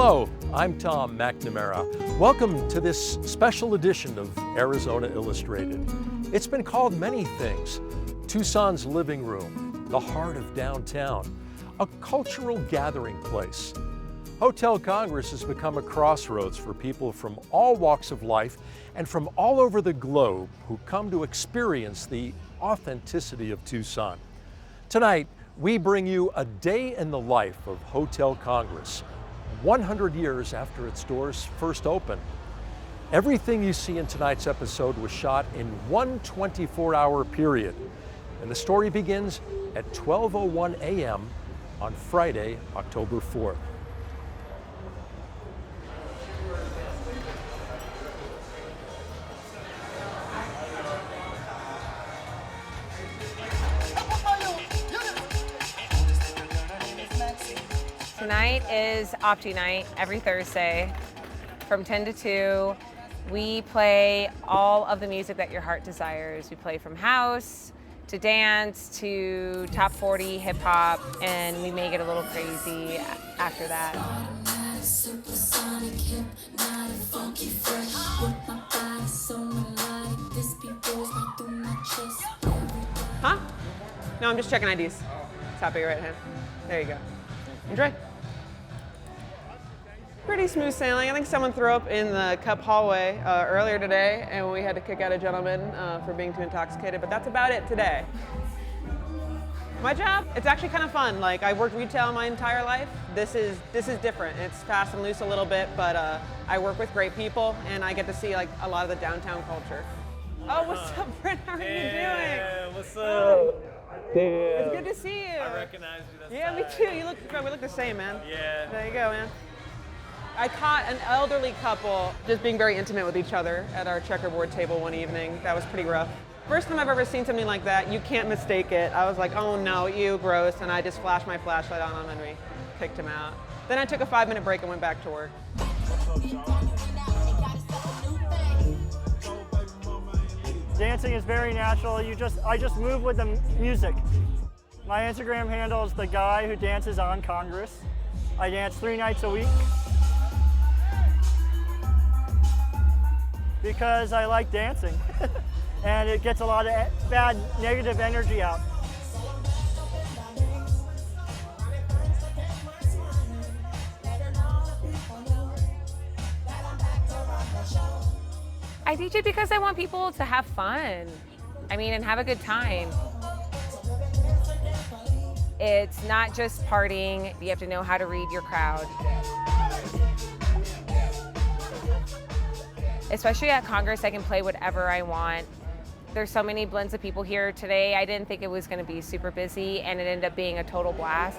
Hello, I'm Tom McNamara. Welcome to this special edition of Arizona Illustrated. It's been called many things. Tucson's living room, the heart of downtown, a cultural gathering place. Hotel Congress has become a crossroads for people from all walks of life and from all over the globe who come to experience the authenticity of Tucson. Tonight, we bring you a day in the life of Hotel Congress, 100 years after its doors first opened. Everything you see in tonight's episode was shot in one 24-hour period, and the story begins at 12:01 a.m. on Friday, October 4th. Tonight is Opti night every Thursday from 10 to 2. We play all of the music that your heart desires. We play from house to dance to top 40 hip hop, and we may get a little crazy after that. Huh? No, I'm just checking IDs. Top of your right hand. There you go. Enjoy. Pretty smooth sailing. I think someone threw up in the Cup hallway earlier today, and we had to kick out a gentleman for being too intoxicated, but that's about it today. My job, it's actually kind of fun. Like, I worked retail my entire life. This is different. It's fast and loose a little bit, but I work with great people, and I get to see like a lot of the downtown culture. Oh, what's up, Brent? How are you doing? Yeah, what's up? Damn. It's good to see you. I recognize you. That's Yeah, me tight. too. We look the same, man. Yeah. There you go, man. I caught an elderly couple just being very intimate with each other at our checkerboard table one evening. That was pretty rough. First time I've ever seen something like that. You can't mistake it. I was like, oh no, ew, gross. And I just flashed my flashlight on him and we kicked him out. Then I took a 5-minute break and went back to work. Dancing is very natural. I just move with the music. My Instagram handle is the guy who dances on Congress. I dance 3 nights a week because I like dancing and it gets a lot of bad negative energy out. I DJ because I want people to have fun. And have a good time. It's not just partying. You have to know how to read your crowd. Especially at Congress, I can play whatever I want. There's so many blends of people here today. I didn't think it was going to be super busy, and it ended up being a total blast.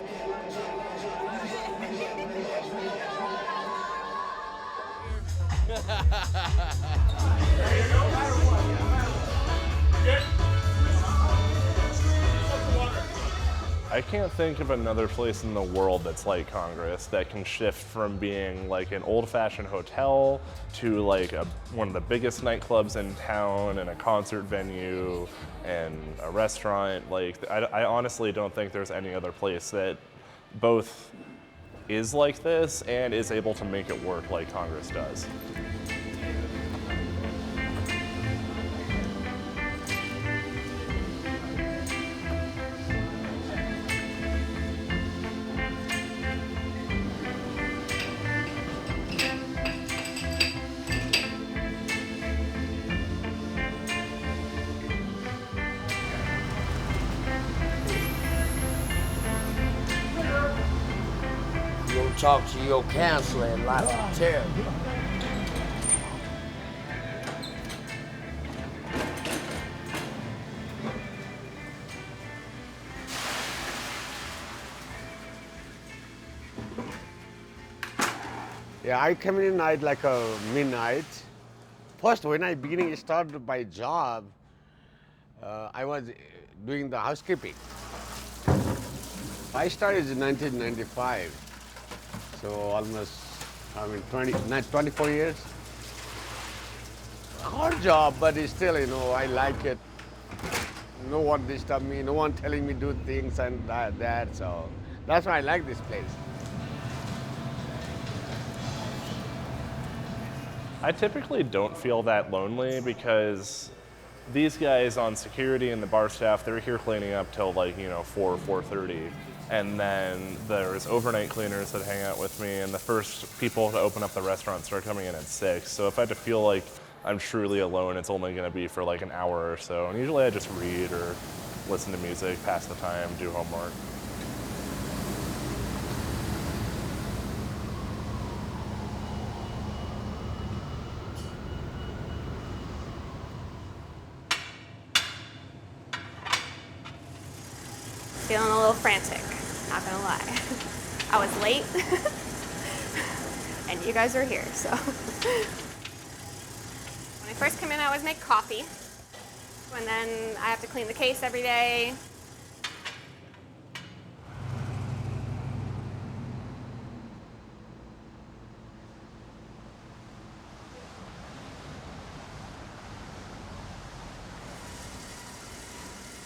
I can't think of another place in the world that's like Congress that can shift from being like an old-fashioned hotel to like one of the biggest nightclubs in town and a concert venue and a restaurant. Like, I honestly don't think there's any other place that both is like this and is able to make it work like Congress does. Talk to your counselor and lots of terror. Yeah, I come in at night like a midnight. First, when I beginning started my job, I was doing the housekeeping. I started in 1995. So almost, 24 years. Hard job, but it's still, I like it. No one disturb me, no one telling me do things and that. So that's why I like this place. I typically don't feel that lonely because these guys on security and the bar staff, they're here cleaning up till like, 4:30. And then there's overnight cleaners that hang out with me, and the first people to open up the restaurant start coming in at 6. So if I had to feel like I'm truly alone, it's only gonna be for like an hour or so. And usually I just read or listen to music, pass the time, do homework. Feeling a little frantic, not gonna lie. I was late, and you guys are here, so. When I first come in, I always make coffee, and then I have to clean the case every day.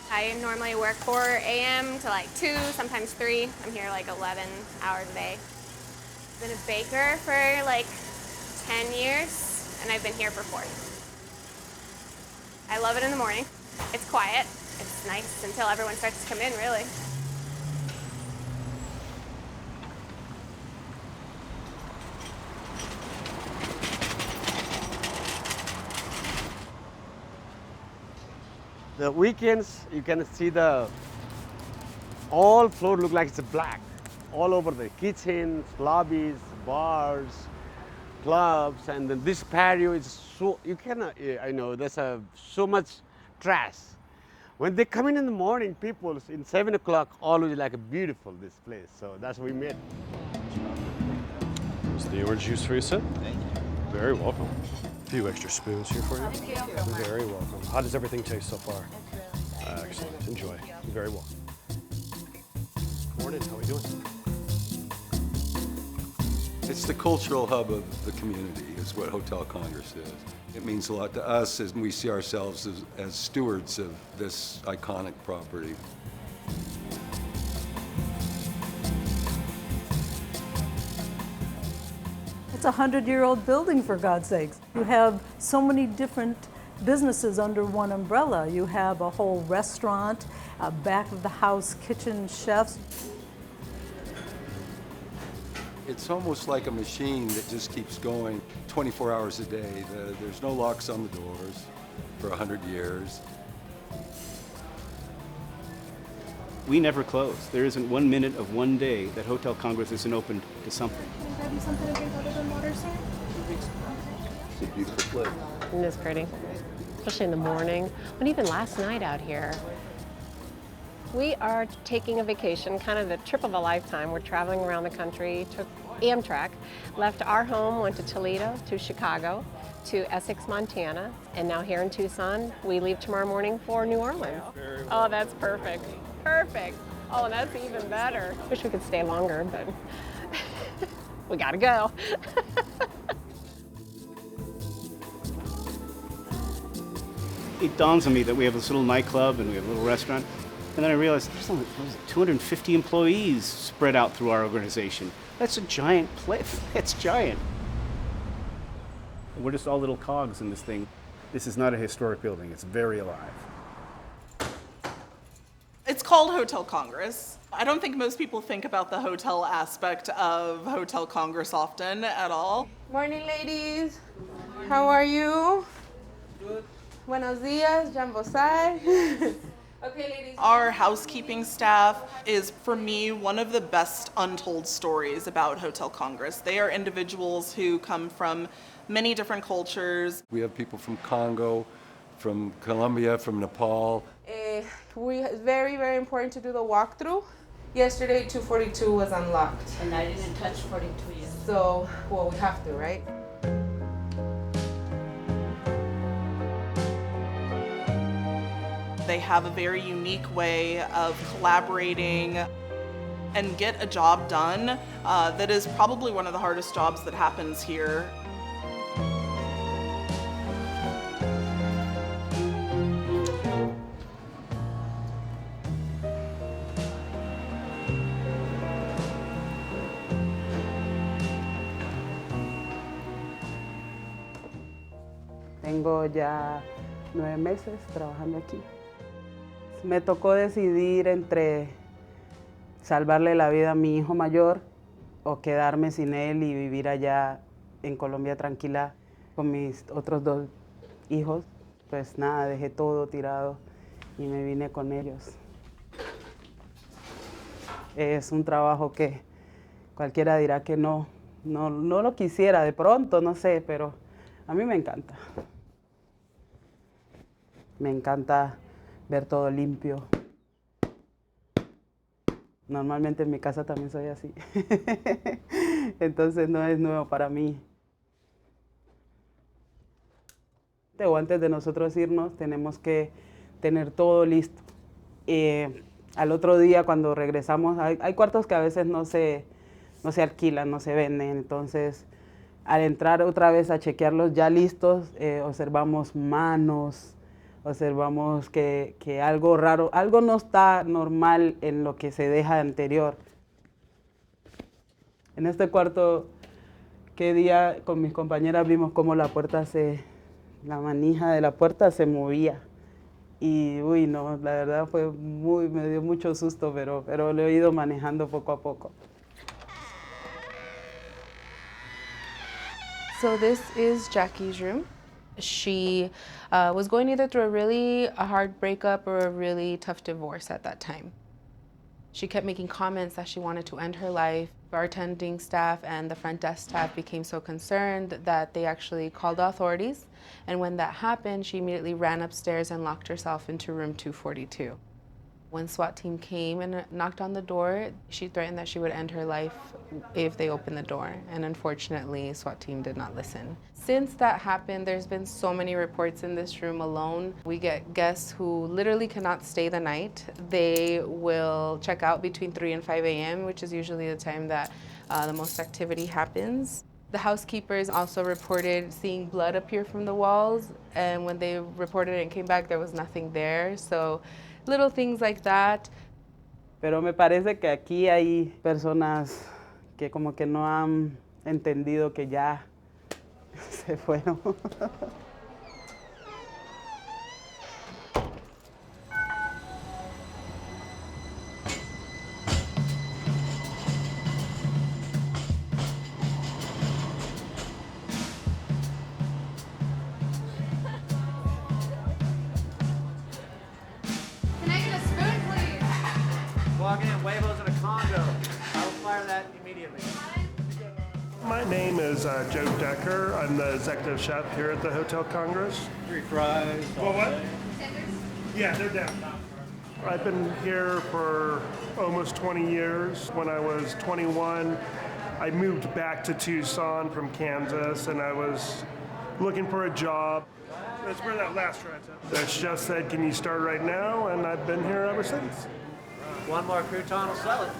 I normally work 4 a.m. to like 2, sometimes 3. I'm here like 11 hours a day. I've been a baker for like 10 years, and I've been here for 4. I love it in the morning. It's quiet. It's nice until everyone starts to come in, really. The weekends, you can see the all floor look like it's black. All over the kitchens, lobbies, bars, clubs, and then this patio is so, you cannot, I know, there's so much trash. When they come in the morning, people in 7 o'clock, always like beautiful, this place. So that's what we made. Stewards juice for you, sir. Thank you. Very welcome. A few extra spoons here for you. Thank you. You're very welcome. How does everything taste so far? Excellent. Enjoy. You're very welcome. Morning. How are we doing? It's the cultural hub of the community, is what Hotel Congress is. It means a lot to us as we see ourselves as stewards of this iconic property. It's a 100-year-old building, for God's sakes. You have so many different businesses under one umbrella. You have a whole restaurant, a back of the house kitchen chefs. It's almost like a machine that just keeps going 24 hours a day. There's no locks on the doors for 100 years. We never close. There isn't 1 minute of one day that Hotel Congress isn't open to something. Can I grab you something to drink other than water, sir? It's a beautiful place. It is pretty, especially in the morning, but even last night out here. We are taking a vacation, kind of the trip of a lifetime. We're traveling around the country, took Amtrak, left our home, went to Toledo, to Chicago, to Essex, Montana, and now here in Tucson. We leave tomorrow morning for New Orleans. Oh, that's perfect. Perfect. Oh, that's even better. Wish we could stay longer, but we gotta go. It dawns on me that we have this little nightclub and we have a little restaurant. And then I realized there's only 250 employees spread out through our organization. That's a giant place. It's giant. We're just all little cogs in this thing. This is not a historic building. It's very alive. It's called Hotel Congress. I don't think most people think about the hotel aspect of Hotel Congress often at all. Morning, ladies. How are you? Good. Buenos dias, Jambosai. Okay, ladies. Our housekeeping staff is, for me, one of the best untold stories about Hotel Congress. They are individuals who come from many different cultures. We have people from Congo, from Colombia, from Nepal. It's very, very important to do the walkthrough. Yesterday, 242 was unlocked. And I didn't touch 42 yet. So, well, we have to, right? They have a very unique way of collaborating and get a job done that is probably one of the hardest jobs that happens here. Tengo ya 9 meses trabajando aquí. Me tocó decidir entre salvarle la vida a mi hijo mayor o quedarme sin él y vivir allá en Colombia tranquila con mis otros 2 hijos. Pues nada, dejé todo tirado y me vine con ellos. Es un trabajo que cualquiera dirá que no lo quisiera de pronto, no sé, pero a mí me encanta. Me encanta ver todo limpio. Normalmente en mi casa también soy así. Entonces no es nuevo para mí. O antes de nosotros irnos tenemos que tener todo listo. Al otro día cuando regresamos, hay cuartos que a veces no se alquilan, no se venden. Entonces al entrar otra vez a chequearlos ya listos, observamos manos, observamos que algo raro, algo no está normal en lo que se deja anterior. En este cuarto, qué día con mis compañeras vimos cómo la manija de la puerta se movía. Y uy, no, la verdad me dio mucho susto, pero lo he ido manejando poco a poco. So this is Jackie's room. She was going either through a hard breakup or a really tough divorce at that time. She kept making comments that she wanted to end her life. Bartending staff and the front desk staff became so concerned that they actually called the authorities. And when that happened, she immediately ran upstairs and locked herself into room 242. When SWAT team came and knocked on the door, she threatened that she would end her life if they opened the door. And unfortunately, SWAT team did not listen. Since that happened, there's been so many reports in this room alone. We get guests who literally cannot stay the night. They will check out between 3 and 5 a.m., which is usually the time that the most activity happens. The housekeepers also reported seeing blood appear from the walls, and when they reported it and came back, there was nothing there. So little things like that. Pero me parece que aquí hay personas que como que no han entendido que ya se fueron. My name is Joe Decker. I'm the executive chef here at the Hotel Congress. 3 fries. Well, what? Yeah, they're down. I've been here for almost 20 years. When I was 21, I moved back to Tucson from Kansas, and I was looking for a job. That's where that last restaurant is. The chef said, "Can you start right now?" And I've been here ever since. One more crouton will sell it.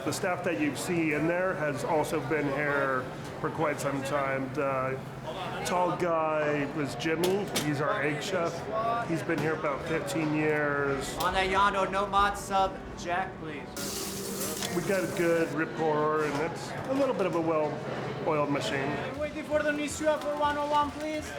The staff that you see in there has also been here for quite some time. The tall guy was Jimmy. He's our egg chef. He's been here about 15 years. On that Yondo, no mod sub, Jack, please. We got a good rapport, and it's a little bit of a well-oiled machine. Waiting for the new swap for 101, please.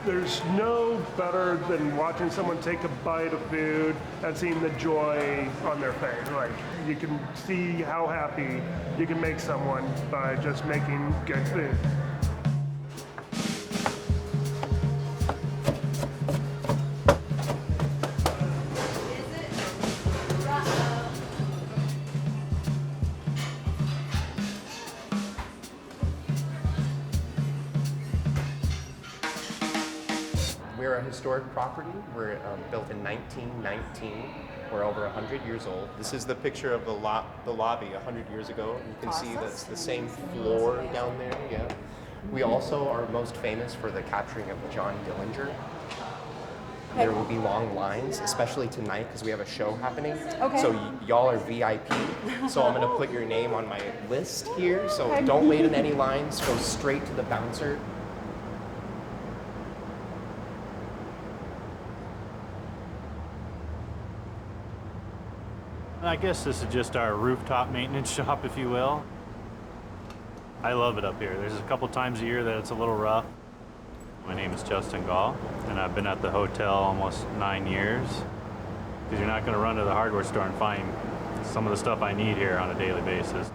There's no better than watching someone take a bite of food and seeing the joy on their face. Like, you can see how happy you can make someone by just making good food. We're a historic property. We're built in 1919. We're over 100 years old. This is the picture of the lobby 100 years ago. You can see that's the same floor down there, yeah. We also are most famous for the capturing of John Dillinger. There will be long lines, especially tonight because we have a show happening. Okay. So y'all are VIP. So I'm gonna put your name on my list here. So don't wait in any lines, go straight to the bouncer. I guess this is just our rooftop maintenance shop, if you will. I love it up here. There's a couple times a year that it's a little rough. My name is Justin Gall, and I've been at the hotel almost 9 years. Because you're not going to run to the hardware store and find some of the stuff I need here on a daily basis.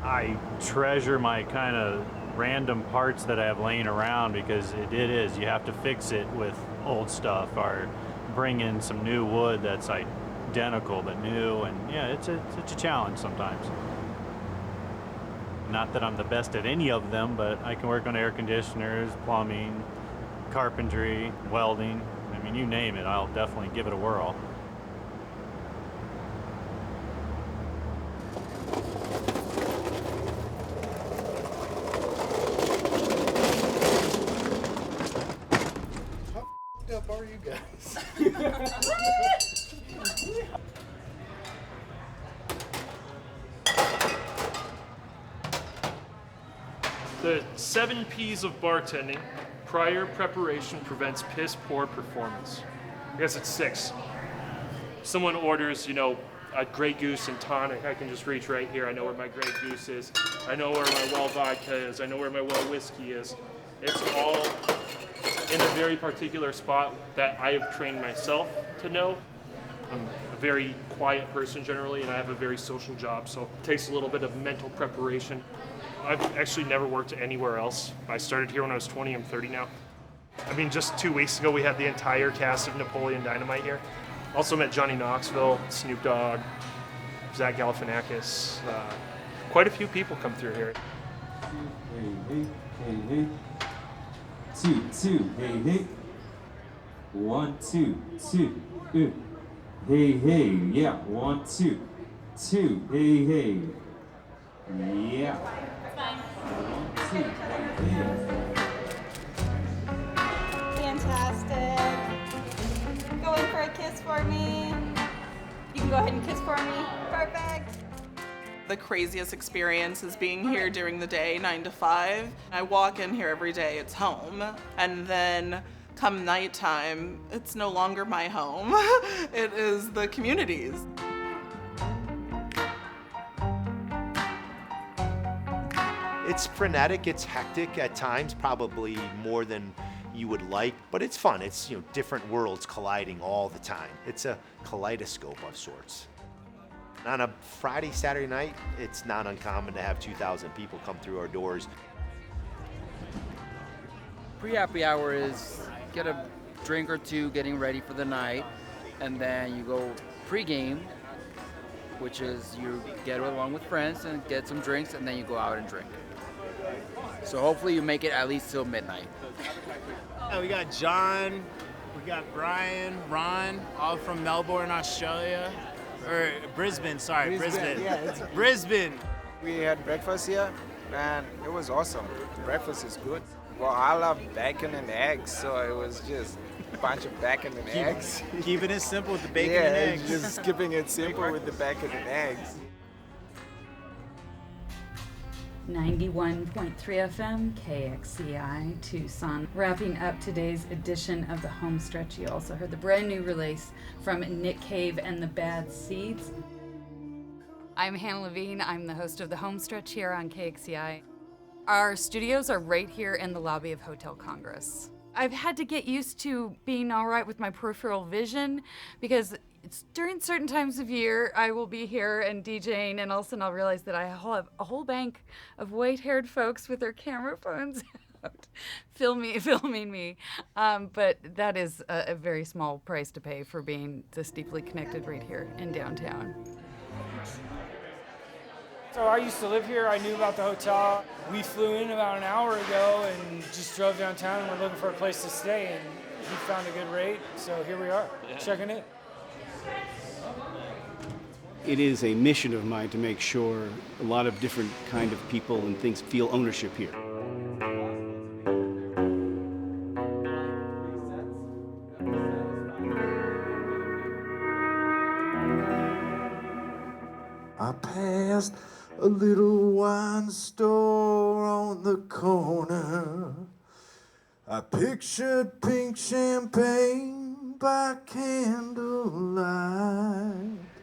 I treasure my kind of random parts that I have laying around because it is, you have to fix it with old stuff or bring in some new wood that's identical but new, and yeah, it's a challenge sometimes. Not that I'm the best at any of them, but I can work on air conditioners, plumbing, carpentry, welding. I mean, you name it, I'll definitely give it a whirl. How up are you guys? The 7 P's of bartending: prior preparation prevents piss poor performance. I guess it's 6. Someone orders, a Grey Goose and tonic. I can just reach right here. I know where my Grey Goose is. I know where my well vodka is. I know where my well whiskey is. It's all in a very particular spot that I have trained myself to know. I'm a very quiet person generally, and I have a very social job, so it takes a little bit of mental preparation. I've actually never worked anywhere else. I started here when I was 20, I'm 30 now. I mean, just 2 weeks ago, we had the entire cast of Napoleon Dynamite here. Also met Johnny Knoxville, Snoop Dogg, Zach Galifianakis. Quite a few people come through here. Hey, hey, hey. 2, 2, hey, hey. 1, 2, 2. Hey, hey, yeah. 1, 2, 2. Hey, hey. Yeah. 1, 2, hey. Fantastic. Go in for a kiss for me. You can go ahead and kiss for me. Perfect. The craziest experience is being here during the day, 9 to 5. I walk in here every day, it's home. And then come nighttime, it's no longer my home. It is the community's. It's frenetic, it's hectic at times, probably more than you would like, but it's fun. It's, different worlds colliding all the time. It's a kaleidoscope of sorts. On a Friday, Saturday night, it's not uncommon to have 2,000 people come through our doors. Pre-happy hour is get a drink or two getting ready for the night, and then you go pre-game, which is you get along with friends and get some drinks, and then you go out and drink. So hopefully you make it at least till midnight. Yeah, we got John, we got Brian, Ron, all from Melbourne, Australia. Or Brisbane, sorry, Brisbane. Yeah, it's Brisbane. We had breakfast here, and it was awesome. Breakfast is good. Well, I love bacon and eggs, so it was just a bunch of bacon and eggs. Keeping it simple with the bacon and eggs. Yeah, just keeping it simple with the bacon and eggs. 91.3 FM, KXCI, Tucson. Wrapping up today's edition of the Home Stretch, you also heard the brand new release from Nick Cave and the Bad Seeds. I'm Hannah Levine. I'm the host of the Home Stretch here on KXCI. Our studios are right here in the lobby of Hotel Congress. I've had to get used to being all right with my peripheral vision because it's during certain times of year I will be here and DJing, and all of a sudden I'll realize that I have a whole bank of white-haired folks with their camera phones out filming me. But that is a very small price to pay for being this deeply connected right here in downtown. So I used to live here. I knew about the hotel. We flew in about an hour ago and just drove downtown and we're looking for a place to stay, and we found a good rate, so here we are, checking it. It is a mission of mine to make sure a lot of different kind of people and things feel ownership here. I passed a little wine store on the corner. I pictured pink champagne by candlelight.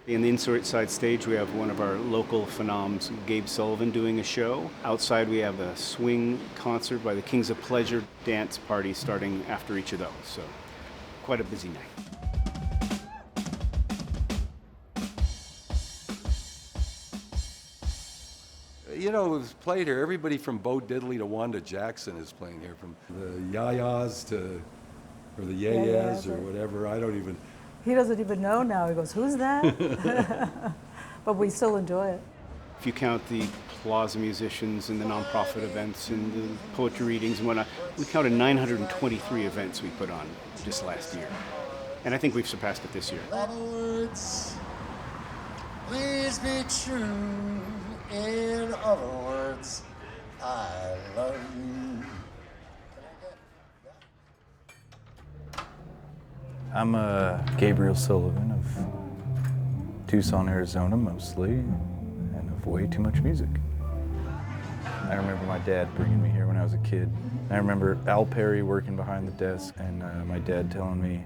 In the inside side stage, we have one of our local phenoms, Gabe Sullivan, doing a show. Outside, we have a swing concert by the Kings of Pleasure dance party starting after each of those. So, quite a busy night. You know, we've played here. Everybody from Bo Diddley to Wanda Jackson is playing here, from the Yayas to, or the Yayas or whatever. I don't even. He doesn't even know now. He goes, who's that? But we still enjoy it. If you count the plaza musicians and the nonprofit events and the poetry readings and whatnot, we counted 923 events we put on just last year. And I think we've surpassed it this year. Other words, please be true. In other words, I love you. I'm Gabriel Sullivan of Tucson, Arizona mostly, and of way too much music. I remember my dad bringing me here when I was a kid. I remember Al Perry working behind the desk and my dad telling me,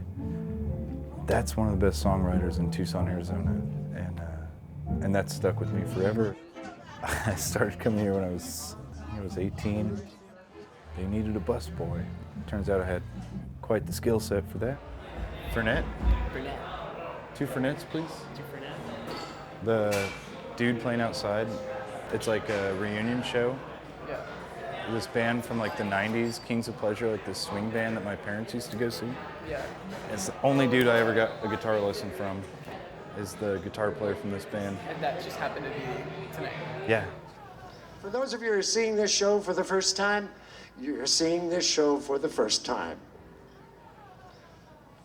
that's one of the best songwriters in Tucson, Arizona, and that stuck with me forever. I started coming here when I was 18. They needed a busboy. Turns out I had quite the skill set for that. Fernet? Fernet. 2 Fernets, please. 2 Fernet. The dude playing outside, it's like a reunion show. Yeah. This band from like the 90s, Kings of Pleasure, like this swing band that my parents used to go see. Yeah. It's the only dude I ever got a guitar lesson from, is the guitar player from this band. And that just happened to be tonight. Yeah. For those of you who are seeing this show for the first time, you're seeing this show for the first time.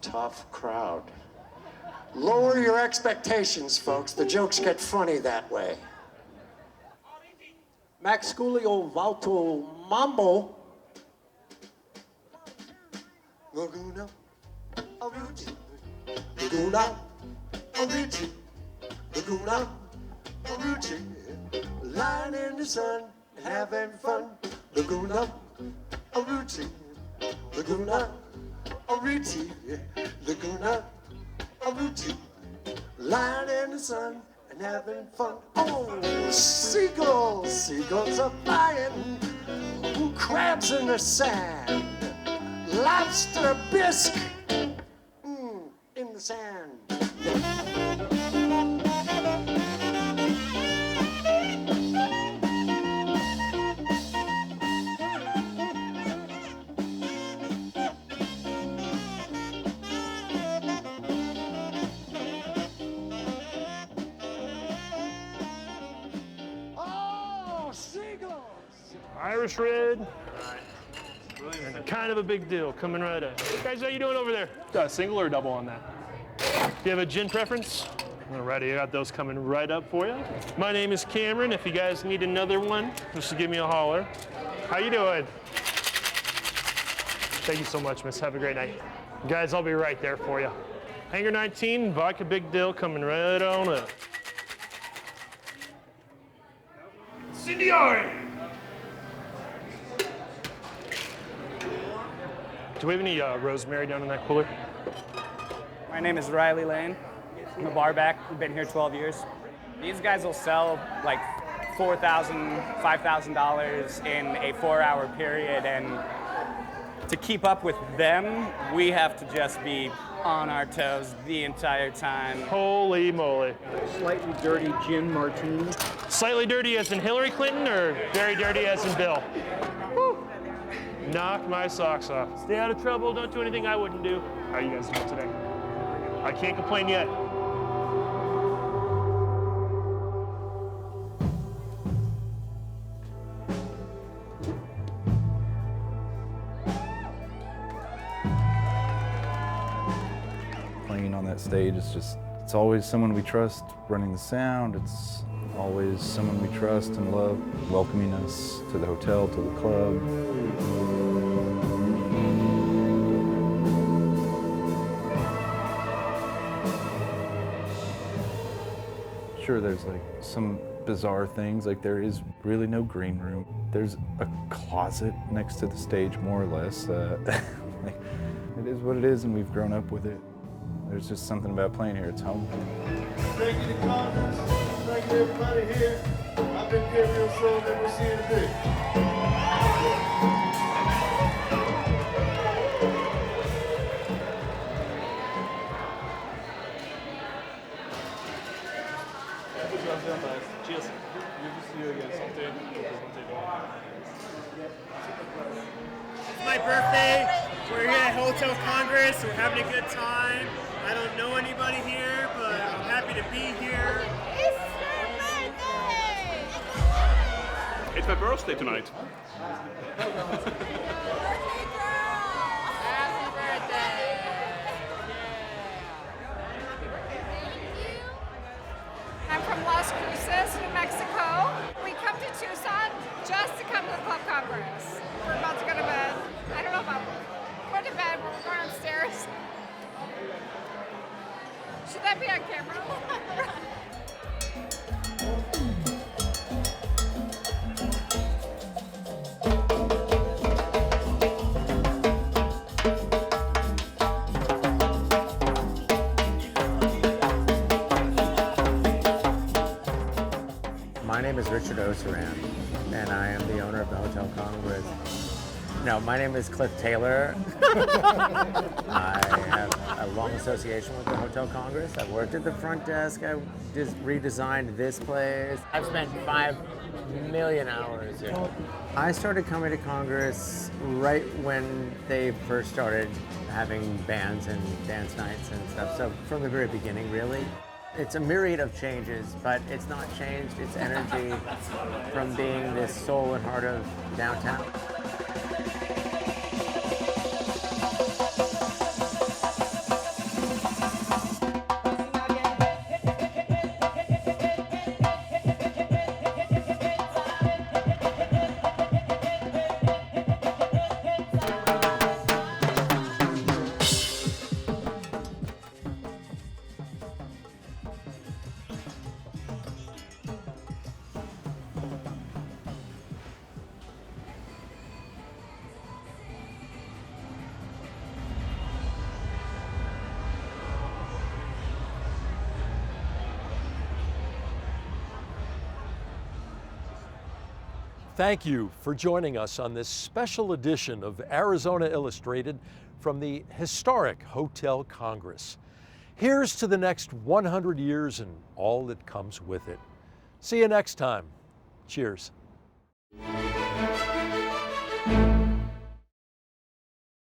Tough crowd. Lower your expectations, folks. The jokes get funny that way. Max Sculio Valto Mambo. Laguna. Aruti. Laguna. Aruti. Laguna. Aruti. Lying in the sun, having fun. Laguna. Aruti. Laguna. Aruti. Laguna. Aruti. Lying in the sun and having fun. Oh, seagulls, seagulls are flying. Crabs in the sand. Lobster bisque in the sand. Irish Red, and kind of a big deal coming right up. Hey guys, how you doing over there? Single or double on that? Do you have a gin preference? Alrighty, I got those coming right up for you. My name is Cameron. If you guys need another one, just give me a holler. How you doing? Thank you so much, miss. Have a great night. Guys, I'll be right there for you. Hanger 19, vodka big deal coming right on up. Cindy-Ari! Do we have any rosemary down in that cooler? My name is Riley Lane. I'm a bar back. We've been here 12 years. These guys will sell like $4,000, $5,000 in a 4-hour period, and to keep up with them, we have to just be on our toes the entire time. Holy moly. Slightly dirty gin martini. Slightly dirty as in Hillary Clinton or very dirty as in Bill? Woo. Knock my socks off. Stay out of trouble, don't do anything I wouldn't do. How are you guys doing today? I can't complain yet. Playing on that stage, it's always someone we trust running the sound. It's always someone we trust and love welcoming us to the hotel, to the club. Sure, there's like some bizarre things, like there is really no green room. There's a closet next to the stage, more or less. Like, it is what it is, and we've grown up with it. There's just something about playing here. It's home. Thank you to Congress. Thank you everybody here. I've been Gabriel Silva, and we'll see you in a bit. Cheers. Good to see you again someday. It's my birthday. We're here at Hotel Congress. We're having a good time. I don't know anybody here, but I'm happy to be here. It's your birthday! It's my birthday tonight. Happy birthday! I'm from Las Cruces, New Mexico. We come to Tucson just to come to the Club Congress. We're about to go to bed. I don't know about going to bed, but we're going upstairs. Should that be on camera? My name is Richard Oseran, and I am the owner of the Hotel Congress. No, my name is Cliff Taylor. I have a long association with the Hotel Congress. I've worked at the front desk. I just redesigned this place. I've spent 5 million hours here. I started coming to Congress right when they first started having bands and dance nights and stuff. So from the very beginning, really. It's a myriad of changes, but it's not changed its energy from being this soul and heart of downtown. Thank you for joining us on this special edition of Arizona Illustrated from the historic Hotel Congress. Here's to the next 100 years and all that comes with it. See you next time. Cheers.